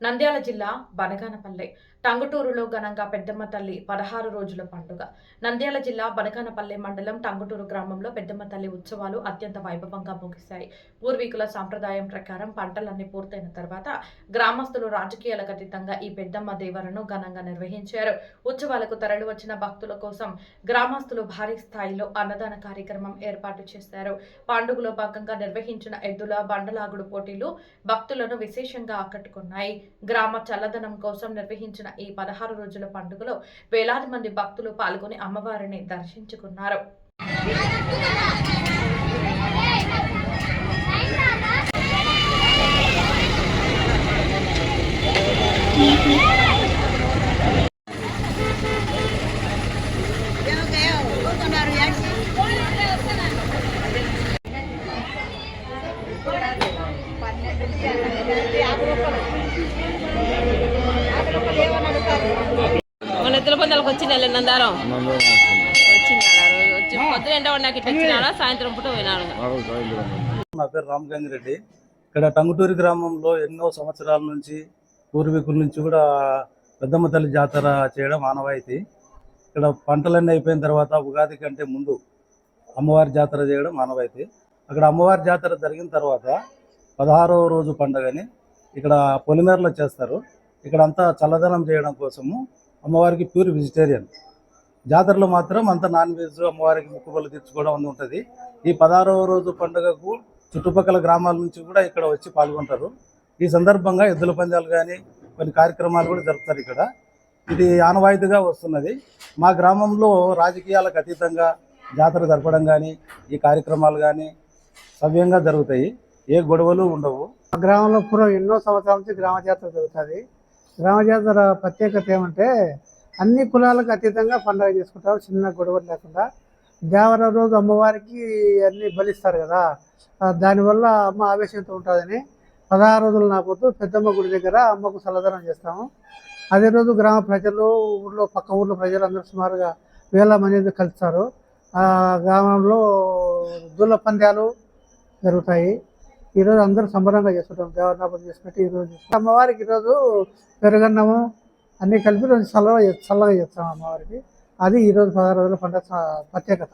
నంద్యాల జిల్లా బనగానపల్లె టంగుటూరులో ఘనంగా పెద్దమ్మ తల్లి 16 రోజుల పండుగ. నంద్యాల జిల్లా బనగానపల్లె మండలం టంగుటూరు గ్రామంలో పెద్దమ్మ తల్లి ఉత్సవాలు అత్యంత వైభవంగా ముగిశాయి. పూర్వీకుల సాంప్రదాయం ప్రకారం పంటలన్నీ పూర్తయిన తర్వాత గ్రామస్తులు రాజకీయాలకు అతీతంగా ఈ పెద్దమ్మ దేవరను ఘనంగా నిర్వహించారు. ఉత్సవాలకు తరలివచ్చిన భక్తుల కోసం గ్రామస్తులు భారీ స్థాయిలో అన్నదాన కార్యక్రమం ఏర్పాటు చేశారు. పండుగలో భాగంగా నిర్వహించిన ఎద్దుల బండలాగుడు పోటీలు భక్తులను విశేషంగా ఆకట్టుకున్నాయి. గ్రామ చల్లదనం కోసం నిర్వహించిన ఈ 16 రోజుల పండుగలో వేలాది మంది భక్తులు పాల్గొని అమ్మవారిని దర్శించుకున్నారు. మన ఎద్దుల పందాలకు వచ్చింది నందారం వచ్చి పొద్దున ఎండ నాకు ఇట్లా వచ్చినాడా సాయంత్రం పూట పోయినాడు. నా పేరు రామగంగిరెడ్డి. ఇక్కడ టంగుటూరి గ్రామంలో ఎన్నో సంవత్సరాల నుంచి పూర్వీకుల నుంచి కూడా పెద్దమ్మ తల్లి జాతర చేయడం ఆనవాయితీ. ఇక్కడ పంటలన్నీ అయిపోయిన తర్వాత ఉగాది కంటే ముందు అమ్మవారి జాతర చేయడం ఆనవాయితీ. అక్కడ అమ్మవారి జాతర జరిగిన తర్వాత 16వ రోజు పండుగని ఇక్కడ పొలిమేరలో చేస్తారు. ఇక్కడ అంతా చల్లదనం చేయడం కోసము అమ్మవారికి ప్యూర్ వెజిటేరియన్, జాతరలో మాత్రం అంతా నాన్ వెజ్ అమ్మవారికి మొక్కుబళ్ళు తీర్చుకోవడం ఉంటుంది. ఈ 16వ రోజు పండుగకు చుట్టుపక్కల గ్రామాల నుంచి కూడా ఇక్కడ వచ్చి పాల్గొంటారు. ఈ సందర్భంగా ఎద్దుల పందాలు కానీ కొన్ని కార్యక్రమాలు కూడా జరుపుతారు. ఇక్కడ ఇది ఆనవాయితీగా వస్తున్నది. మా గ్రామంలో రాజకీయాలకు అతీతంగా జాతర జరపడం కానీ ఈ కార్యక్రమాలు కానీ సవ్యంగా జరుగుతాయి. ఏ గొడవలు ఉండవు. గ్రామంలో పూర్వం ఎన్నో సంవత్సరాల నుంచి గ్రామ జాతర జరుగుతుంది. గ్రామ జాతర ప్రత్యేకత ఏమంటే అన్ని కులాలకు అతీతంగా పండుగ చేసుకుంటారు, చిన్న గొడవలు లేకుండా. దేవర రోజు అమ్మవారికి అన్ని బలిస్తారు కదా, దానివల్ల అమ్మ ఆవేశంతో ఉంటుందని 16 రోజులు నాకొద్దు పెద్దమ్మ గుడి దగ్గర అమ్మకు చల్లదనం చేస్తాము. అదే రోజు గ్రామ ప్రజలు పక్క ఊర్లో ప్రజలు అందరూ సుమారుగా వేల మంది కలుస్తారు. ఆ గ్రామంలో దూల పందాలు జరుగుతాయి. ఈరోజు అందరూ సంబరంగా చేసుకుంటాం, దేవనాపతి చేసుకుంటే ఈరోజు అమ్మవారికి ఈరోజు పెరుగన్నము అన్నీ కలిపి చల్లగా చేస్తాం అమ్మవారికి. అది ఈరోజు 16 రోజుల పండుగ ప్రత్యేకత.